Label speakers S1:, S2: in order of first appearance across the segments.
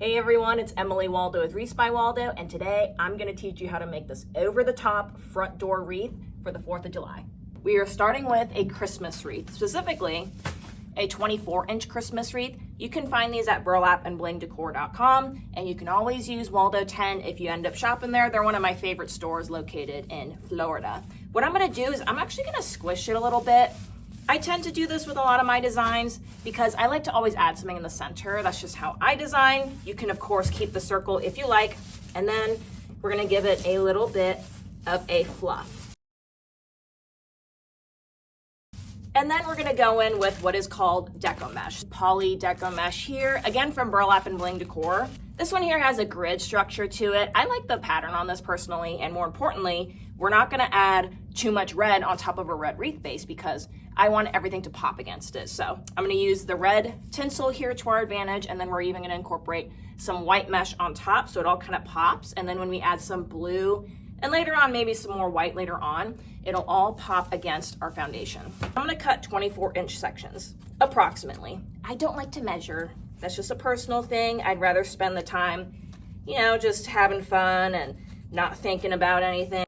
S1: Hey everyone, it's Emily Waldo with Wreaths by Waldo, and today I'm going to teach you how to make this over-the-top front door wreath for the 4th of July. We are starting with a Christmas wreath, specifically a 24-inch Christmas wreath. You can find these at burlapandblingdecor.com, and you can always use Waldo 10 if you end up shopping there. They're one of my favorite stores located in Florida. What I'm going to do is I'm actually going to squish it a little bit. I tend to do this with a lot of my designs because I like to always add something in the center. That's just how I design. You can of course keep the circle if you like, and then we're gonna give it a little bit of a fluff. And then we're gonna go in with what is called deco mesh. Poly deco mesh here, again from Burlap and Bling Decor. This one here has a grid structure to it. I like the pattern on this personally, and more importantly, we're not gonna add too much red on top of a red wreath base because I want everything to pop against it. So I'm gonna use the red tinsel here to our advantage, and then we're even gonna incorporate some white mesh on top so it all kind of pops. And then when we add some blue, and later on maybe some more white later on, it'll all pop against our foundation. I'm gonna cut 24-inch sections, approximately. I don't like to measure. That's just a personal thing. I'd rather spend the time, you know, just having fun and not thinking about anything.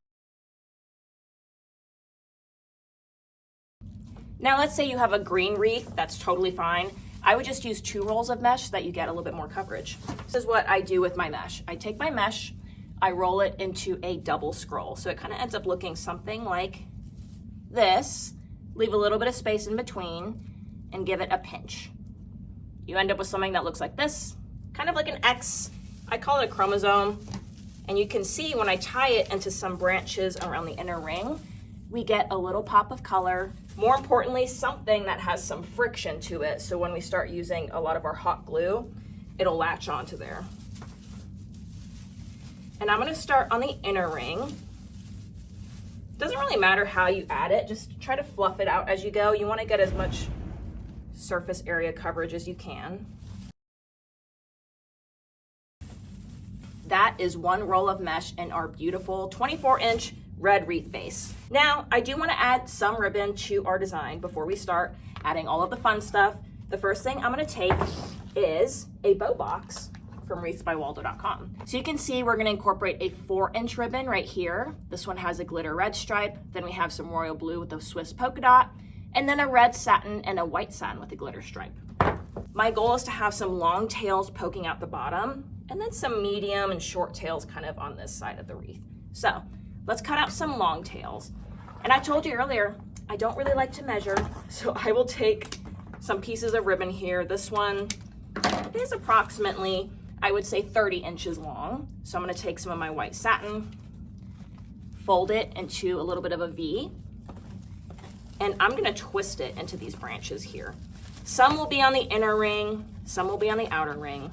S1: Now let's say you have a green wreath, that's totally fine. I would just use 2 rolls of mesh so that you get a little bit more coverage. This is what I do with my mesh. I take my mesh, I roll it into a double scroll. So it kind of ends up looking something like this. Leave a little bit of space in between and give it a pinch. You end up with something that looks like this, kind of like an X. I call it a chromosome. And you can see when I tie it into some branches around the inner ring, we get a little pop of color. More importantly, something that has some friction to it. So when we start using a lot of our hot glue, it'll latch onto there. And I'm gonna start on the inner ring. Doesn't really matter how you add it, just try to fluff it out as you go. You wanna get as much surface area coverage as you can. That is 1 roll of mesh in our beautiful 24-inch red wreath base. Now, I do want to add some ribbon to our design before we start adding all of the fun stuff. The first thing I'm going to take is a bow box from wreathsbywaldo.com. So you can see we're going to incorporate a 4-inch ribbon right here. This one has a glitter red stripe. Then we have some royal blue with a Swiss polka dot, and then a red satin and a white satin with a glitter stripe. My goal is to have some long tails poking out the bottom, and then some medium and short tails kind of on this side of the wreath. So let's cut out some long tails. And I told you earlier, I don't really like to measure, so I will take some pieces of ribbon here. This one is approximately, I would say 30 inches long. So I'm gonna take some of my white satin, fold it into a little bit of a V, and I'm gonna twist it into these branches here. Some will be on the inner ring, some will be on the outer ring.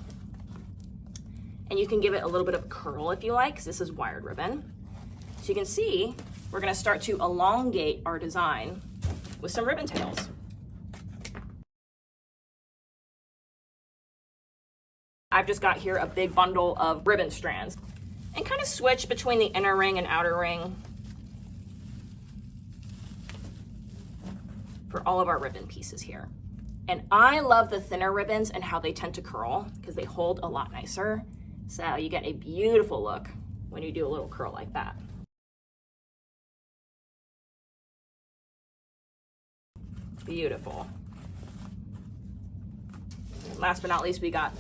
S1: And you can give it a little bit of curl if you like, because this is wired ribbon. So you can see, we're gonna start to elongate our design with some ribbon tails. I've just got here a big bundle of ribbon strands and kind of switch between the inner ring and outer ring for all of our ribbon pieces here. And I love the thinner ribbons and how they tend to curl because they hold a lot nicer. So you get a beautiful look when you do a little curl like that. Beautiful. Last but not least, we got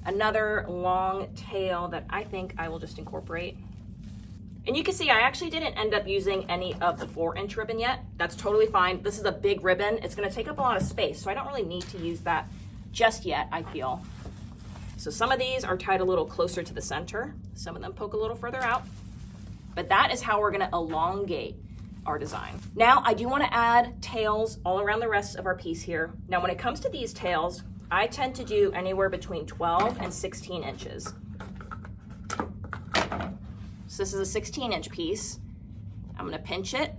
S1: another long tail that I think I will just incorporate. And you can see I actually didn't end up using any of the 4-inch ribbon yet. That's totally fine. This is a big ribbon. It's gonna take up a lot of space, so I don't really need to use that just yet, I feel. So some of these are tied a little closer to the center. Some of them poke a little further out. But that is how we're gonna elongate our design. Now, I do wanna add tails all around the rest of our piece here. Now, when it comes to these tails, I tend to do anywhere between 12 and 16 inches. So this is a 16-inch piece. I'm gonna pinch it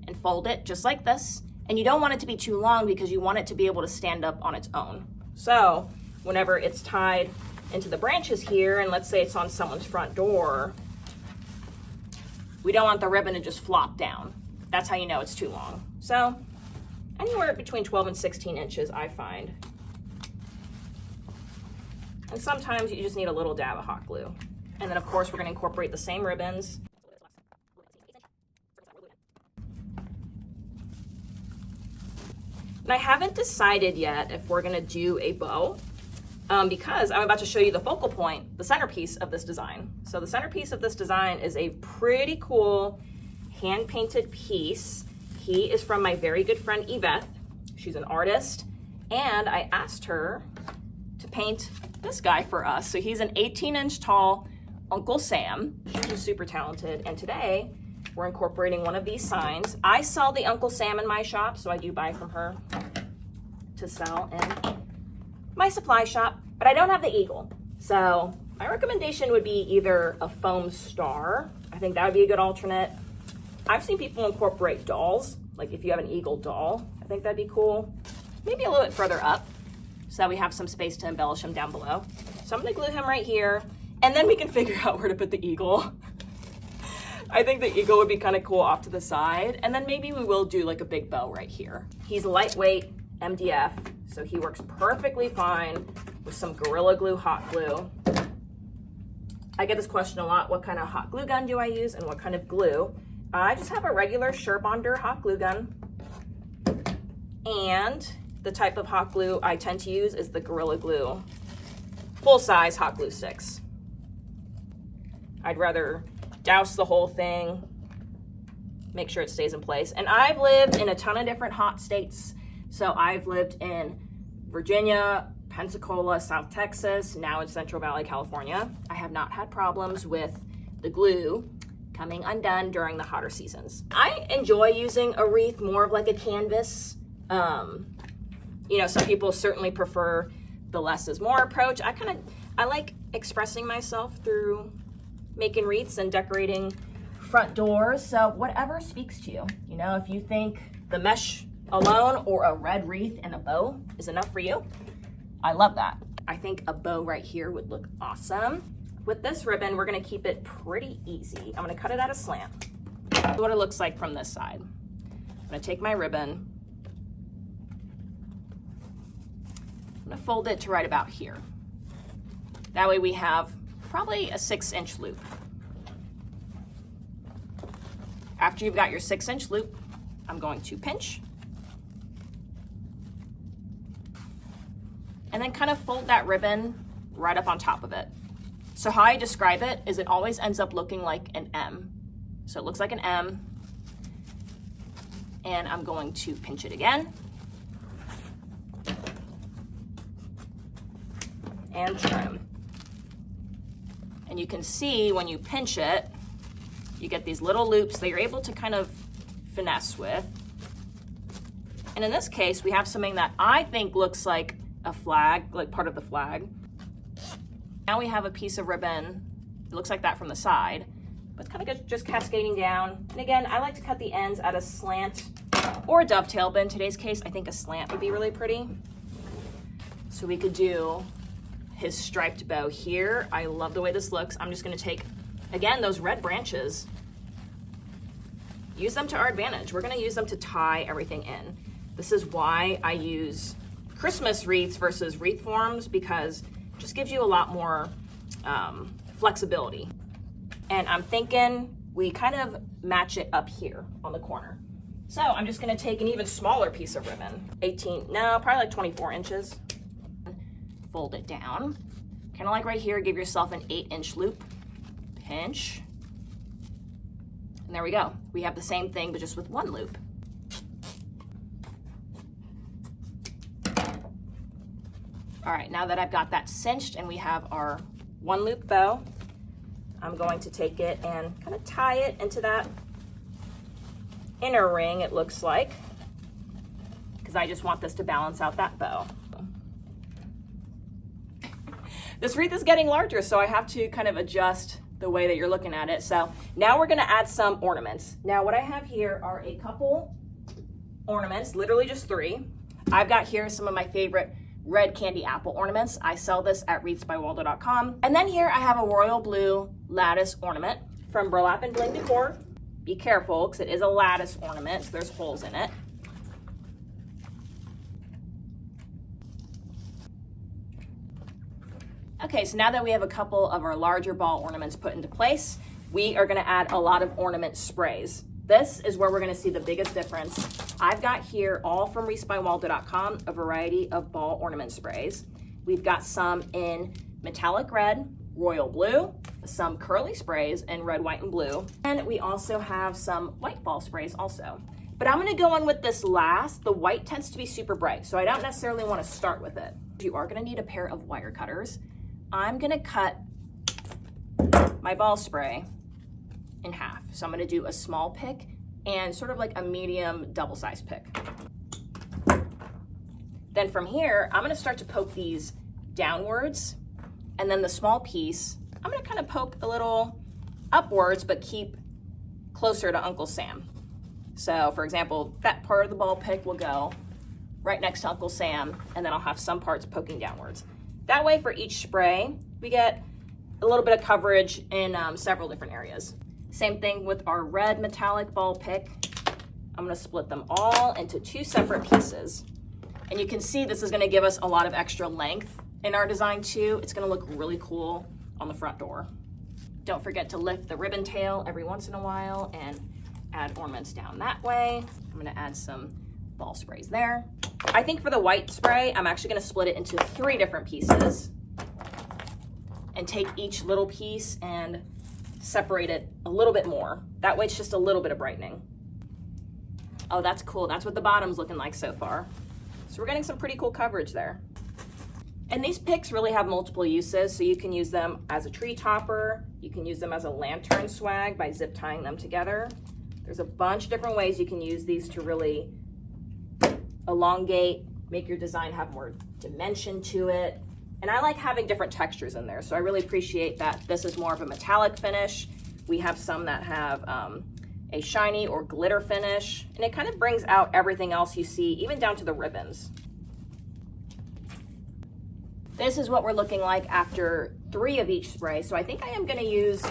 S1: and fold it just like this. And you don't want it to be too long because you want it to be able to stand up on its own. So whenever it's tied into the branches here, and let's say it's on someone's front door, we don't want the ribbon to just flop down. That's how you know it's too long. So anywhere between 12 and 16 inches, I find. And sometimes you just need a little dab of hot glue. And then of course we're gonna incorporate the same ribbons. And I haven't decided yet if we're gonna do a bow because I'm about to show you the focal point, the centerpiece of this design. So the centerpiece of this design is a pretty cool hand-painted piece. He is from my very good friend Yvette. She's an artist, and I asked her to paint this guy for us. So he's an 18-inch tall Uncle Sam. She's super talented, and today we're incorporating one of these signs. I sell the Uncle Sam in my shop, so I do buy from her to sell in my supply shop, but I don't have the eagle. So my recommendation would be either a foam star. I think that would be a good alternate. I've seen people incorporate dolls, like if you have an eagle doll, I think that'd be cool. Maybe a little bit further up so that we have some space to embellish him down below. So I'm gonna glue him right here, and then we can figure out where to put the eagle. I think the eagle would be kind of cool off to the side, and then maybe we will do like a big bow right here. He's lightweight MDF, so he works perfectly fine with some Gorilla Glue hot glue. I get this question a lot, what kind of hot glue gun do I use and what kind of glue? I just have a regular Surebonder hot glue gun, and the type of hot glue I tend to use is the Gorilla Glue full-size hot glue sticks. I'd rather douse the whole thing, make sure it stays in place. And I've lived in a ton of different hot states. So I've lived in Virginia, Pensacola, South Texas, now in Central Valley, California. I have not had problems with the glue coming undone during the hotter seasons. I enjoy using a wreath more of like a canvas. You know, some people certainly prefer the less is more approach. I like expressing myself through making wreaths and decorating front doors. So whatever speaks to you. You know, if you think the mesh alone or a red wreath and a bow is enough for you, I love that. I think a bow right here would look awesome. With this ribbon, we're gonna keep it pretty easy. I'm gonna cut it at a slant. This is what it looks like from this side. I'm gonna take my ribbon, I'm gonna fold it to right about here. That way we have probably a 6-inch loop. After you've got your 6-inch loop, I'm going to pinch and then kind of fold that ribbon right up on top of it. So how I describe it is it always ends up looking like an M. So it looks like an M, and I'm going to pinch it again and trim. And you can see when you pinch it, you get these little loops that you're able to kind of finesse with. And in this case, we have something that I think looks like a flag, like part of the flag. Now we have a piece of ribbon, it looks like that from the side, but it's kind of just cascading down. And again, I like to cut the ends at a slant or a dovetail, but in today's case, I think a slant would be really pretty. So we could do his striped bow here. I love the way this looks. I'm just gonna take, again, those red branches, use them to our advantage. We're gonna use them to tie everything in. This is why I use Christmas wreaths versus wreath forms, because it just gives you a lot more flexibility. And I'm thinking we kind of match it up here on the corner. So I'm just gonna take an even smaller piece of ribbon, probably like 24 inches. Fold it down, kind of like right here, give yourself an 8-inch loop, pinch, and there we go. We have the same thing, but just with one loop. All right, now that I've got that cinched and we have our 1-loop bow, I'm going to take it and kind of tie it into that inner ring, it looks like, because I just want this to balance out that bow. This wreath is getting larger, so I have to kind of adjust the way that you're looking at it. So now we're gonna add some ornaments. Now what I have here are a couple ornaments, literally just 3. I've got here some of my favorite red candy apple ornaments. I sell this at wreathsbywaldo.com. And then here I have a royal blue lattice ornament from Burlap and Bling Decor. Be careful, because it is a lattice ornament, so there's holes in it. Okay, so now that we have a couple of our larger ball ornaments put into place, we are gonna add a lot of ornament sprays. This is where we're gonna see the biggest difference. I've got here, all from wreathsbywaldo.com, a variety of ball ornament sprays. We've got some in metallic red, royal blue, some curly sprays in red, white, and blue, and we also have some white ball sprays also. But I'm gonna go in with this last. The white tends to be super bright, so I don't necessarily wanna start with it. You are gonna need a pair of wire cutters. I'm gonna cut my ball spray in half. So I'm gonna do a small pick and sort of like a medium double-sized pick. Then from here, I'm gonna start to poke these downwards, and then the small piece, I'm gonna kind of poke a little upwards, but keep closer to Uncle Sam. So for example, that part of the ball pick will go right next to Uncle Sam, and then I'll have some parts poking downwards. That way for each spray, we get a little bit of coverage in several different areas. Same thing with our red metallic ball pick. I'm gonna split them all into 2 separate pieces. And you can see this is gonna give us a lot of extra length in our design too. It's gonna look really cool on the front door. Don't forget to lift the ribbon tail every once in a while and add ornaments down that way. I'm gonna add some ball sprays there. I think for the white spray, I'm actually gonna split it into 3 different pieces and take each little piece and separate it a little bit more. That way it's just a little bit of brightening. Oh, that's cool. That's what the bottom's looking like so far. So we're getting some pretty cool coverage there. And these picks really have multiple uses, so you can use them as a tree topper, you can use them as a lantern swag by zip tying them together. There's a bunch of different ways you can use these to really elongate, make your design have more dimension to it. And I like having different textures in there, so I really appreciate that this is more of a metallic finish. We have some that have a shiny or glitter finish, and it kind of brings out everything else you see, even down to the ribbons. This is what we're looking like after 3 of each spray. So I think I am gonna use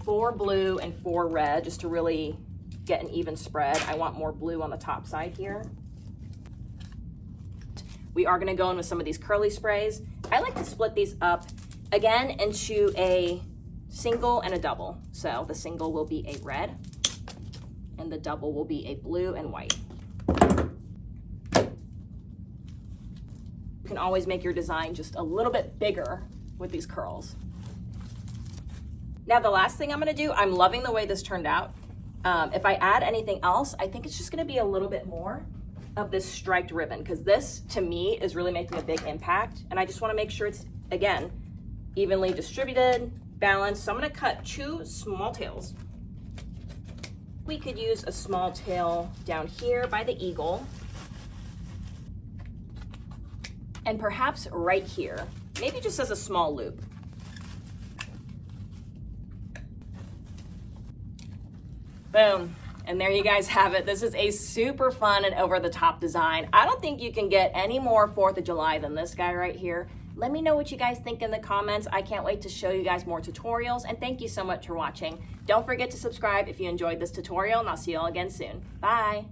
S1: 4 blue and 4 red just to really get an even spread. I want more blue on the top side here. We are gonna go in with some of these curly sprays. I like to split these up again into a single and a double. So the single will be a red and the double will be a blue and white. You can always make your design just a little bit bigger with these curls. Now the last thing I'm gonna do, I'm loving the way this turned out. If I add anything else, I think it's just gonna be a little bit more of this striped ribbon, because this to me is really making a big impact, and I just wanna make sure it's, again, evenly distributed, balanced. So I'm gonna cut 2 small tails. We could use a small tail down here by the eagle, and perhaps right here, maybe just as a small loop. Boom, and there you guys have it. This is a super fun and over-the-top design. I don't think you can get any more 4th of July than this guy right here. Let me know what you guys think in the comments. I can't wait to show you guys more tutorials, and thank you so much for watching. Don't forget to subscribe if you enjoyed this tutorial, and I'll see you all again soon. Bye.